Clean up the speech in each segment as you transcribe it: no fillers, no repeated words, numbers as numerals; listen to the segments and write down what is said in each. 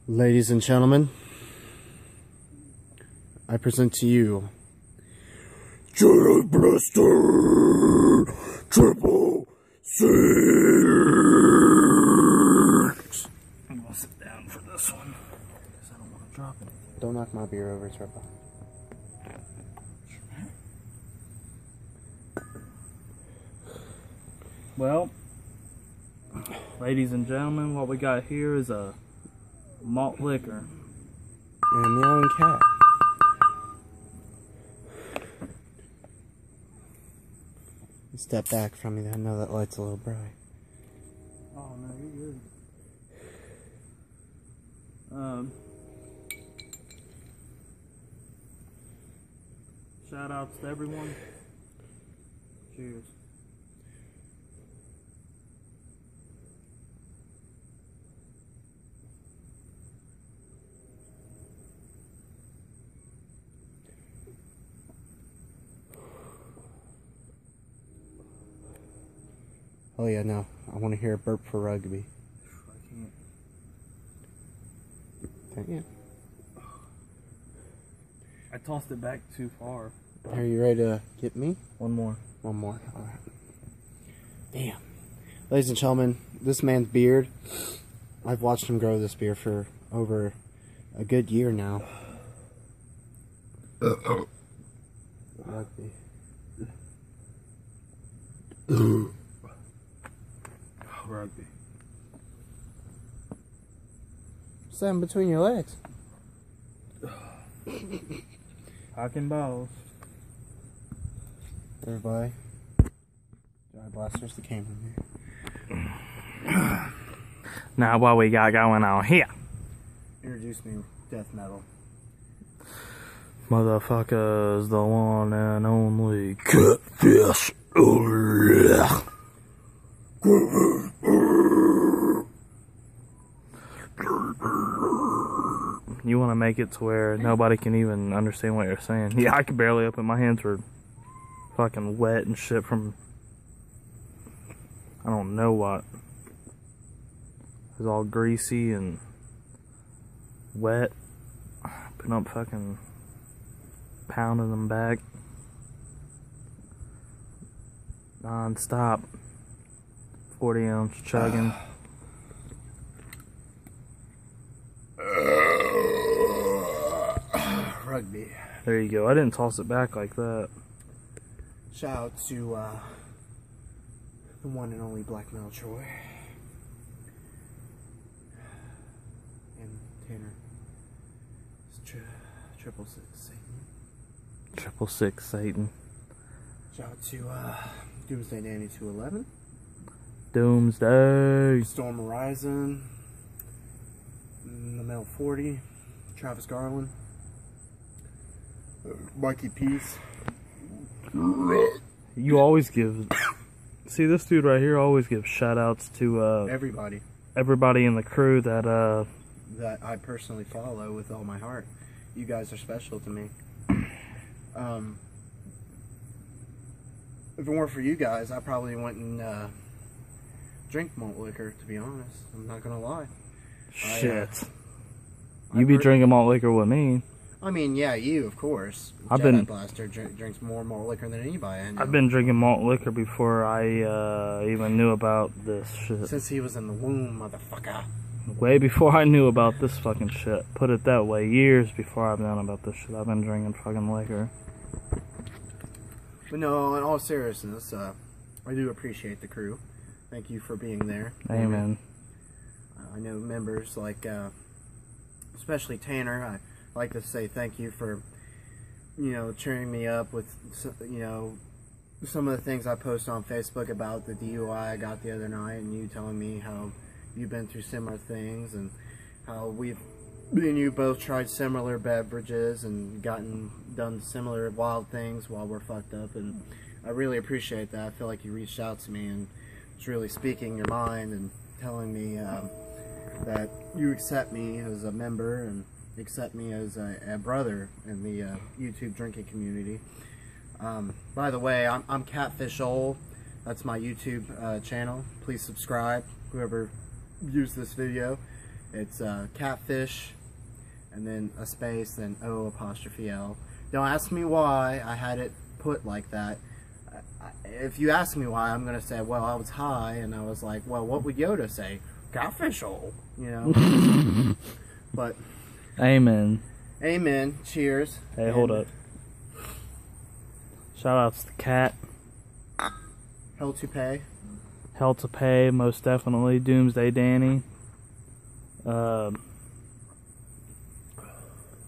Ladies and gentlemen, I present to you Jediblaster Triple Six. I'm gonna sit down for this one because I don't want to drop it. Don't knock my beer over, Triple. Well, ladies and gentlemen, what we got here is a malt liquor. And a meowing cat. Step back from me, I know that light's a little bright. Oh no, you're good. Shout outs to everyone. Cheers. Oh yeah, no. I want to hear a burp for rugby. I can't. Dang it. I tossed it back too far. Are you ready to get me? One more. One more. Alright. Damn. Ladies and gentlemen, this man's beard, I've watched him grow this beard for over a good year now. Rugby. Rugby. Something between your legs. Cock and balls. Everybody. Jediblaster's the cameraman. Now what we got going on here? Introduce me death metal. Motherfuckers, the one and only Catfish. You want to make it to where nobody can even understand what you're saying. Yeah, I can barely open my hands were fucking wet and shit from I don't know what. It was all greasy and wet. Been up fucking pounding them back non-stop. 40-ounce chugging. Rugby. There you go. I didn't toss it back like that. Shout out to the one and only Black Metal Troy. And Tanner. It's Triple Six Satan. Triple Six Satan. Shout out to Doomsday Danny 211. Doomsday. Storm Horizon. The Metal 40. Travis Garland. Mikey Peace. You always give... See, this dude right here always gives shout-outs to everybody in the crew that I personally follow with all my heart. You guys are special to me. If it weren't for you guys, I probably wouldn't drink malt liquor, to be honest. I'm not gonna lie. Shit. You be drinking malt liquor with me. I mean, yeah, you, of course. Jediblaster drinks more malt liquor than anybody I know. I've been drinking malt liquor before I even knew about this shit. Since he was in the womb, motherfucker. Way before I knew about this fucking shit. Put it that way. Years before I've known about this shit, I've been drinking fucking liquor. But no, in all seriousness, I do appreciate the crew. Thank you for being there. Amen. I know members like, especially Tanner. I like to say thank you for, cheering me up with, some of the things I post on Facebook about the DUI I got the other night, and you telling me how you've been through similar things and how me and you both tried similar beverages and done similar wild things while we're fucked up, and I really appreciate that. I feel like you reached out to me and was really speaking your mind and telling me that you accept me as a member and accept me as a brother in the YouTube drinking community. By the way, I'm Catfish Ol. That's my YouTube channel. Please subscribe, whoever views this video. It's catfish, and then a space, then O''L. Don't ask me why I had it put like that. If you ask me why, I'm gonna say, well, I was high, and I was like, well, what would Yoda say? Catfish-hole, you know. But amen. Amen. Cheers. Hey, hold up. Shout outs to the cat. Hell to pay. Hell to pay, most definitely. Doomsday Danny. If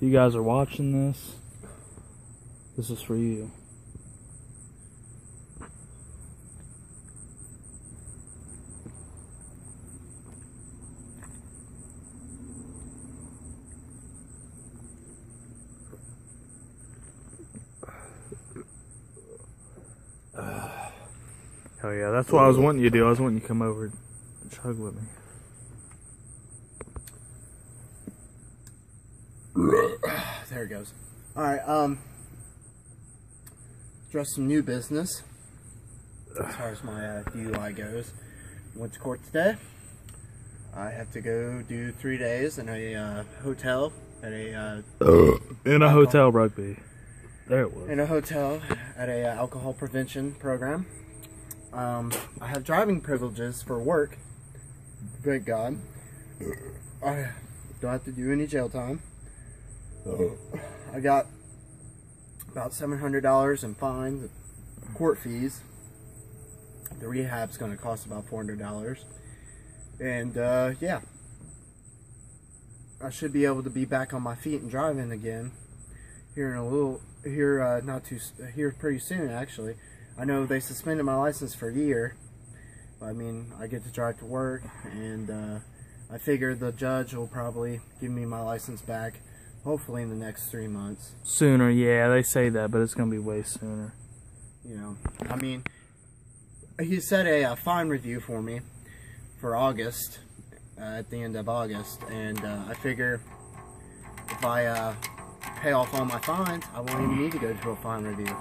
you guys are watching this, this is for you. Hell yeah, that's what I was wanting you to do. I was wanting you to come over and chug with me. There it goes. Alright, address some new business as far as my DUI goes. Went to court today. I have to go do 3 days in a hotel at a in a hotel, Rugby. There it was. In a hotel at a alcohol prevention program. I have driving privileges for work. Thank God. I don't have to do any jail time. I got about $700 in fines, court fees. The rehab's going to cost about $400. And yeah, I should be able to be back on my feet and driving again here in a little. Here pretty soon, actually. I know they suspended my license for a year, but I mean, I get to drive to work, and I figure the judge will probably give me my license back, hopefully in the next 3 months. Sooner, yeah, they say that, but it's gonna be way sooner. You know, I mean, he set a fine review for me for August, at the end of August, and I figure if I pay off all my fines, I won't even need to go to a fine review.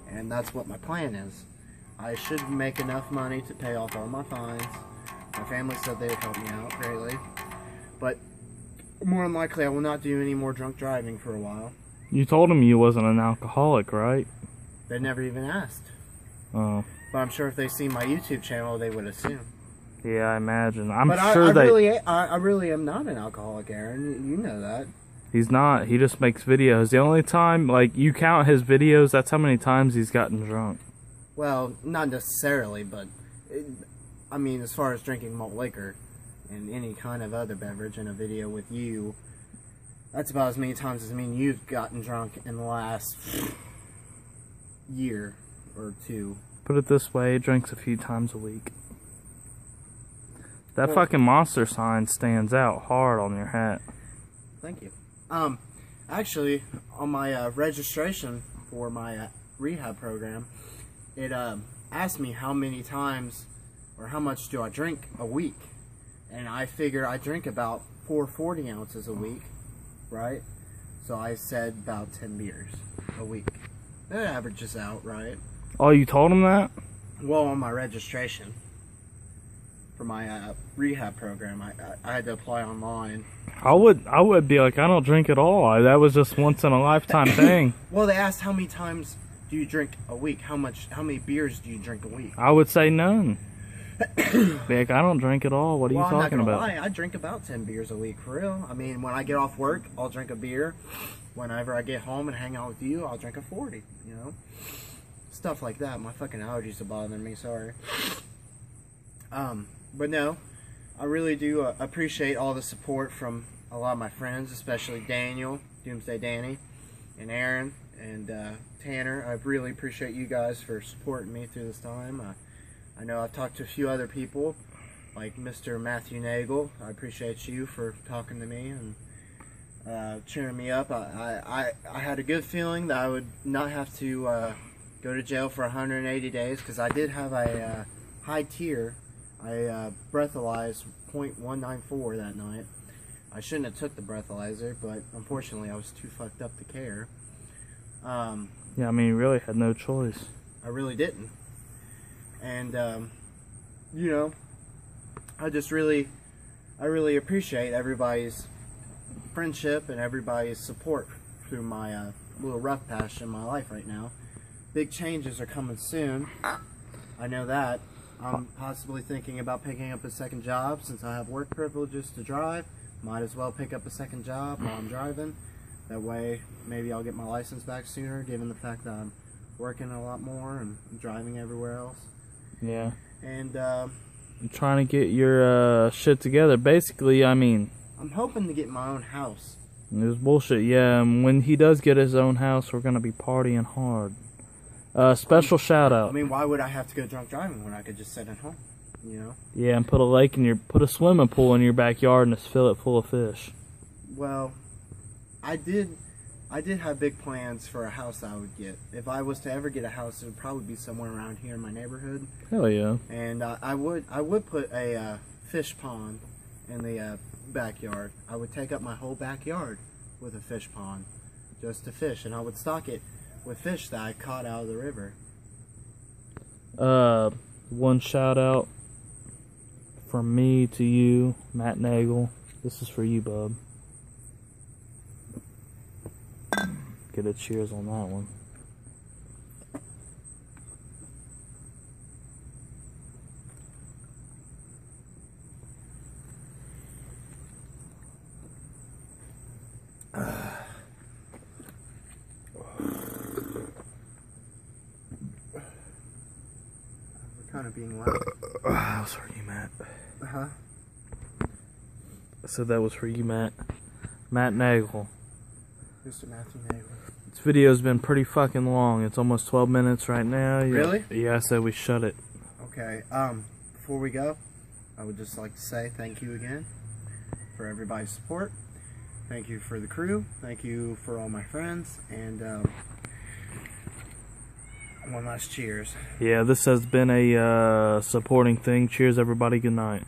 And that's what my plan is. I should make enough money to pay off all my fines. My family said they would help me out greatly. But more than likely, I will not do any more drunk driving for a while. You told them you wasn't an alcoholic, right? They never even asked. Oh. But I'm sure if they see my YouTube channel, they would assume. Yeah, I imagine. I'm but sure I really am not an alcoholic, Aaron. You know that. He's not. He just makes videos. The only time, like, you count his videos, that's how many times he's gotten drunk. Well, not necessarily, but, I mean, as far as drinking malt liquor and any kind of other beverage in a video with you, that's about as many times as me and you've gotten drunk in the last year or two. Put it this way, he drinks a few times a week. That fucking monster sign stands out hard on your hat. Thank you. Actually, on my registration for my rehab program, it asked me how many times or how much do I drink a week, and I figure I drink about 440 ounces a week, right? So I said about 10 beers a week. That averages out, right? Oh, you told him that? Well, on my registration for my rehab program, I had to apply online. I would be like, I don't drink at all. That was just once in a lifetime thing. Well, they asked how many times do you drink a week? How many beers do you drink a week? I would say none. Be like, I don't drink at all. What are you talking about? Lie. I drink about 10 beers a week, for real. I mean, when I get off work, I'll drink a beer. Whenever I get home and hang out with you, I'll drink a 40, you know? Stuff like that. My fucking allergies are bothering me, sorry. But no, I really do appreciate all the support from a lot of my friends, especially Daniel, Doomsday Danny, and Aaron, and Tanner. I really appreciate you guys for supporting me through this time. I know I've talked to a few other people, like Mr. Matthew Nagel. I appreciate you for talking to me and cheering me up. I had a good feeling that I would not have to go to jail for 180 days, because I did have a high tier. I breathalyzed 0.194 that night. I shouldn't have took the breathalyzer, but unfortunately I was too fucked up to care. Yeah, I mean, you really had no choice. I really didn't. And, you know, I just really I really appreciate everybody's friendship and everybody's support through my little rough patch in my life right now. Big changes are coming soon. I know that. I'm possibly thinking about picking up a second job since I have work privileges to drive. Might as well pick up a second job while I'm driving. That way, maybe I'll get my license back sooner, given the fact that I'm working a lot more and driving everywhere else. Yeah. And I'm trying to get your shit together. Basically, I mean, I'm hoping to get my own house. It was bullshit, yeah. And when he does get his own house, we're gonna be partying hard. Special shout out. I mean, why would I have to go drunk driving when I could just sit at home? You know? Yeah, and put a swimming pool in your backyard and just fill it full of fish. Well, I did have big plans for a house I would get. If I was to ever get a house, it would probably be somewhere around here in my neighborhood. Hell yeah. And I would put a fish pond in the backyard. I would take up my whole backyard with a fish pond just to fish, and I would stock it with fish that I caught out of the river. One shout out from me to you, Matt Nagel. This is for you, bub. Get a cheers on that one. We're kind of being loud. That was for you, Matt. Uh-huh. I said that was for you, Matt. Matt Nagel. Mr. Matthew Nagel. This video's been pretty fucking long. It's almost 12 minutes right now. Yeah. Really? Yeah, I said we shut it. Okay. Before we go, I would just like to say thank you again for everybody's support. Thank you for the crew. Thank you for all my friends. And one last cheers. Yeah, this has been a supporting thing. Cheers, everybody. Good night.